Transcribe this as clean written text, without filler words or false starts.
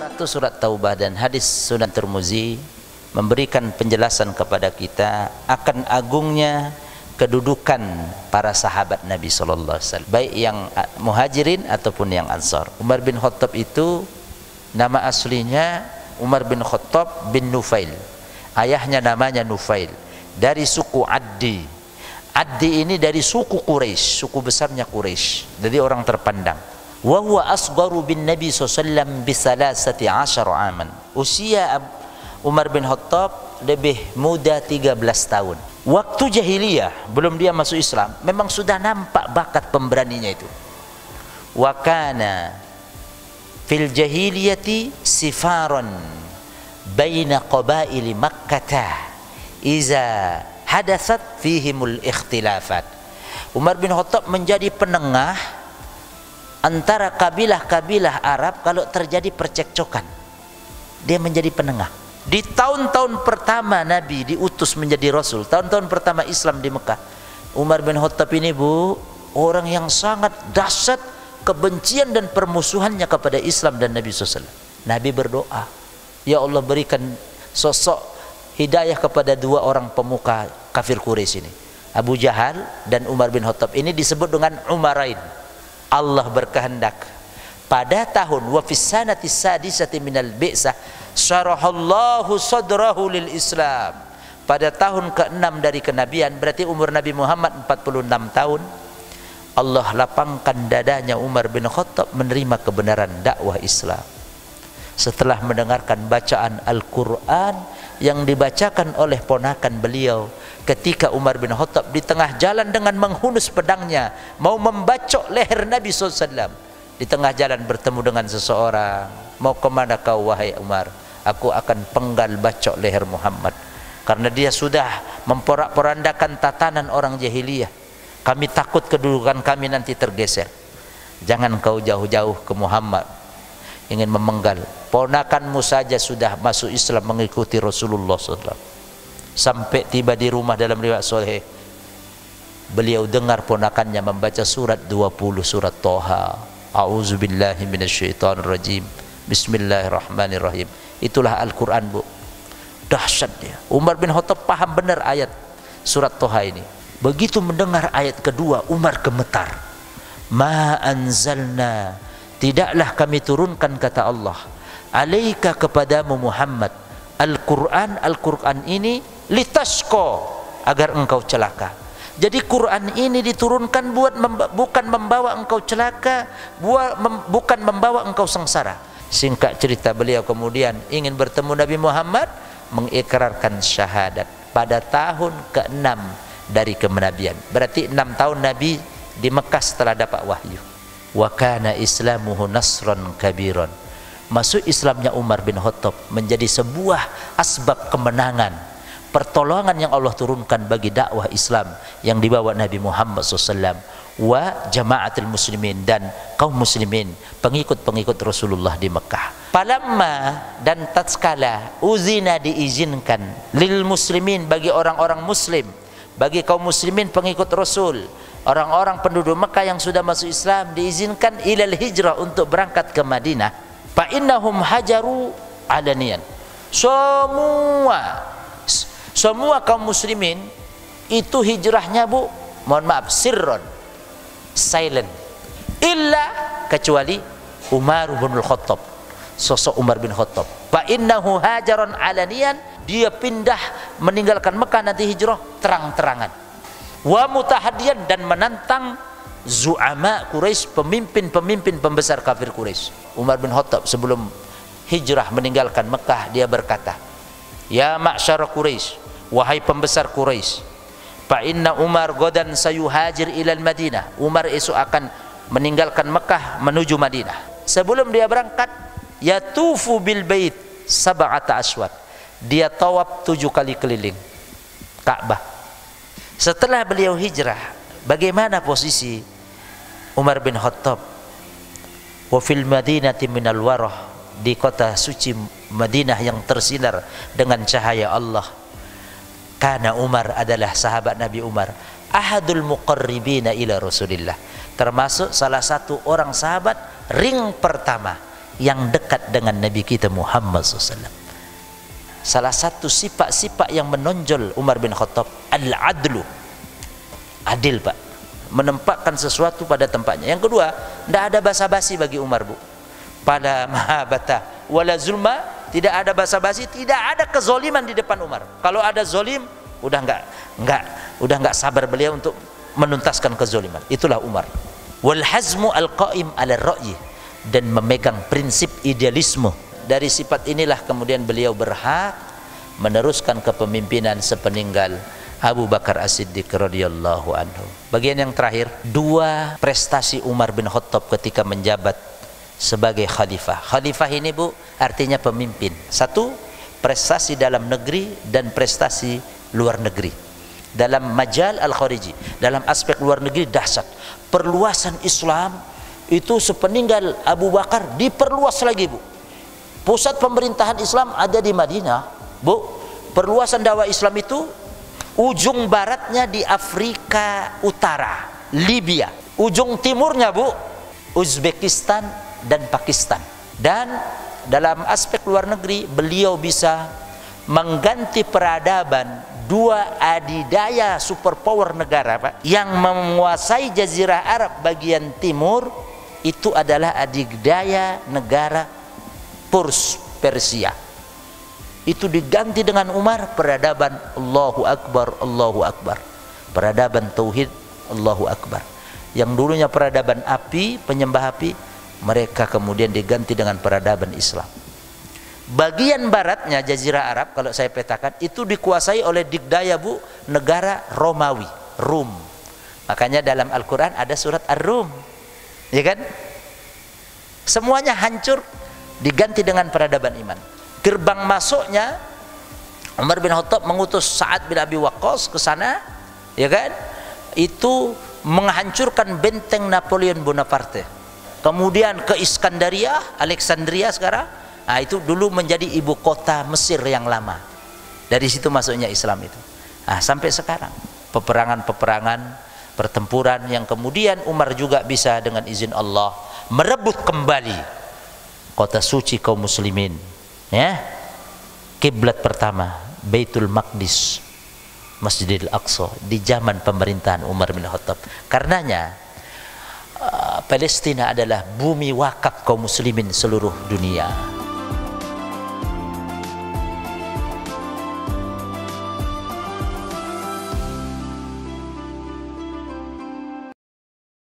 Satu surat Taubah dan hadis Sunan Tirmizi memberikan penjelasan kepada kita akan agungnya kedudukan para sahabat Nabi sallallahu alaihi wasallam, baik yang muhajirin ataupun yang ansar. Umar bin Khattab itu nama aslinya Umar bin Khattab bin Nufail. Ayahnya namanya Nufail, dari suku Addi. Addi ini dari suku Quraisy, suku besarnya Quraisy. Jadi orang terpandang. Wa huwa asgharu bin Nabi sallallahu bi 13 aman. Usia Umar bin Khattab lebih muda 13 tahun. Waktu jahiliyah, belum dia masuk Islam, memang sudah nampak bakat pemberaninya itu. Wa kana fil jahiliyati sifaran baina qabaili Makkah iza hadatsat fihimul ikhtilafat. Umar bin Khattab menjadi penengah antara kabilah-kabilah Arab kalau terjadi percekcokan. Dia menjadi penengah. Di tahun-tahun pertama Nabi diutus menjadi Rasul, tahun-tahun pertama Islam di Mekah, Umar bin Khattab ini orang yang sangat dahsyat kebencian dan permusuhannya kepada Islam dan Nabi SAW. Nabi berdoa, ya Allah berikan sosok hidayah kepada dua orang pemuka kafir Quraisy ini, Abu Jahal dan Umar bin Khattab. Ini disebut dengan Umarain. Allah berkehendak pada tahun wa fis sanati sadisati minal bi'sah syarahallahu sadrahu lil Islam. Pada tahun ke-6 dari kenabian, berarti umur Nabi Muhammad 46 tahun, Allah lapangkan dadanya Umar bin Khattab menerima kebenaran dakwah Islam. Setelah mendengarkan bacaan Al-Quran yang dibacakan oleh ponakan beliau ketika Umar bin Khattab di tengah jalan dengan menghunus pedangnya mau membacok leher Nabi SAW. Di tengah jalan bertemu dengan seseorang, mau kemana kau wahai Umar? Aku akan penggal bacok leher Muhammad, karena dia sudah memporak-porandakan tatanan orang jahiliyah. Kami takut kedudukan kami nanti tergeser. Jangan kau jauh-jauh ke Muhammad ingin memenggal. Ponakanmu saja sudah masuk Islam mengikuti Rasulullah SAW. Sampai tiba di rumah, dalam riwayat sahih, beliau dengar ponakannya membaca surat 20, surat Toha. A'udzubillahi minasyaitonirrajim. Bismillahirrahmanirrahim. Itulah Al-Quran, Bu. Dahsyat dia. Umar bin Khattab paham benar ayat surat Toha ini. Begitu mendengar ayat kedua, Umar gemetar. Ma anzalna, tidaklah kami turunkan, kata Allah, alaika kepadamu Muhammad, Al-Quran, Al-Quran ini litasqa, agar engkau celaka. Jadi Quran ini diturunkan bukan membawa engkau celaka, bukan membawa engkau sengsara. Singkat cerita, beliau kemudian ingin bertemu Nabi Muhammad, mengikrarkan syahadat pada tahun ke-6 dari kenabian. Berarti 6 tahun Nabi di Mekah setelah dapat wahyu. Wa kana islamuhu nasran kabiran. Masuk Islamnya Umar bin Khattab menjadi sebuah asbab kemenangan, pertolongan yang Allah turunkan bagi dakwah Islam yang dibawa Nabi Muhammad SAW wa jama'atul muslimin, dan kaum muslimin, pengikut-pengikut Rasulullah di Mekah. Palamma, dan tatkala, uzina, diizinkan, lil muslimin, bagi orang-orang muslim, bagi kaum muslimin pengikut Rasul, orang-orang penduduk Mekah yang sudah masuk Islam, diizinkan ilal hijrah, untuk berangkat ke Madinah. Fa innahum hajaru alanian. Semua kaum muslimin itu hijrahnya, Bu, mohon maaf, sirron, silent, illa, kecuali Umar bin Khattab, sosok Umar bin Khattab. Fa innahu hajaron alanian, dia pindah meninggalkan Mekah nanti hijrah terang-terangan. Wa mutahadian, dan menantang zu'ama Quraisy, pemimpin-pemimpin pembesar kafir Quraisy. Umar bin Khattab sebelum hijrah meninggalkan Mekah, dia berkata, ya ma'syar Quraisy, wahai pembesar Quraisy, fa inna Umar godan sayuhajir ilal Madinah. Umar esok akan meninggalkan Mekah menuju Madinah. Sebelum dia berangkat, yatufu bil bait sab'ata aswad, dia tawaf 7 kali keliling Ka'bah. Setelah beliau hijrah, bagaimana posisi Umar bin Khattab? Wa fil madinati minal warah, di kota suci Madinah yang tersinar dengan cahaya Allah. Karena Umar adalah sahabat Nabi Umar, ahadul muqarribina ila Rasulillah, termasuk salah satu orang sahabat ring pertama yang dekat dengan Nabi kita Muhammad SAW. Salah satu sifat-sifat yang menonjol Umar bin Khattab, al-adlu, adil Pak, menempatkan sesuatu pada tempatnya. Yang kedua, tidak ada basa-basi bagi Umar, Bu. Pada mahabata wala zulma, tidak ada basa-basi, tidak ada kezoliman di depan Umar. Kalau ada zolim, udah enggak sabar beliau untuk menuntaskan kezoliman. Itulah Umar. Wal hazmu al-qaim ala ra'yi, dan memegang prinsip idealisme. Dari sifat inilah kemudian beliau berhak meneruskan kepemimpinan sepeninggal Abu Bakar As-Siddiq radhiyallahu anhu. Bagian yang terakhir, dua prestasi Umar bin Khattab ketika menjabat sebagai khalifah. Khalifah ini, Bu, artinya pemimpin. Satu, prestasi dalam negeri dan prestasi luar negeri. Dalam majal al-khariji, dalam aspek luar negeri dahsyat. Perluasan Islam itu sepeninggal Abu Bakar diperluas lagi, Bu. Pusat pemerintahan Islam ada di Madinah, Bu. Perluasan dakwah Islam itu ujung baratnya di Afrika Utara, Libya. Ujung timurnya, Bu, Uzbekistan dan Pakistan. Dan dalam aspek luar negeri beliau bisa mengganti peradaban dua adidaya superpower negara, Pak, yang menguasai jazirah Arab bagian timur. Itu adalah adidaya negara Persia. Itu diganti dengan Umar, peradaban Allahu Akbar, Allahu Akbar, peradaban tauhid, Allahu Akbar. Yang dulunya peradaban api, penyembah api, mereka kemudian diganti dengan peradaban Islam. Bagian baratnya jazirah Arab, kalau saya petakan, itu dikuasai oleh dikdaya, Bu, negara Romawi, Rum. Makanya dalam Al-Quran ada surat Ar-Rum, ya kan? Semuanya hancur, diganti dengan peradaban iman. Gerbang masuknya Umar bin Khattab mengutus Sa'ad bin Abi Waqqas ke sana, ya kan? Itu menghancurkan benteng Napoleon Bonaparte. Kemudian ke Iskandaria, Alexandria sekarang. Nah, itu dulu menjadi ibu kota Mesir yang lama. Dari situ masuknya Islam itu. Nah, sampai sekarang peperangan-peperangan, pertempuran yang kemudian Umar juga bisa dengan izin Allah merebut kembali kota suci kaum muslimin, ya. Kiblat pertama Baitul Maqdis, Masjidil Aqsa di zaman pemerintahan Umar bin Khattab. Karenanya Palestina adalah bumi wakaf kaum muslimin seluruh dunia.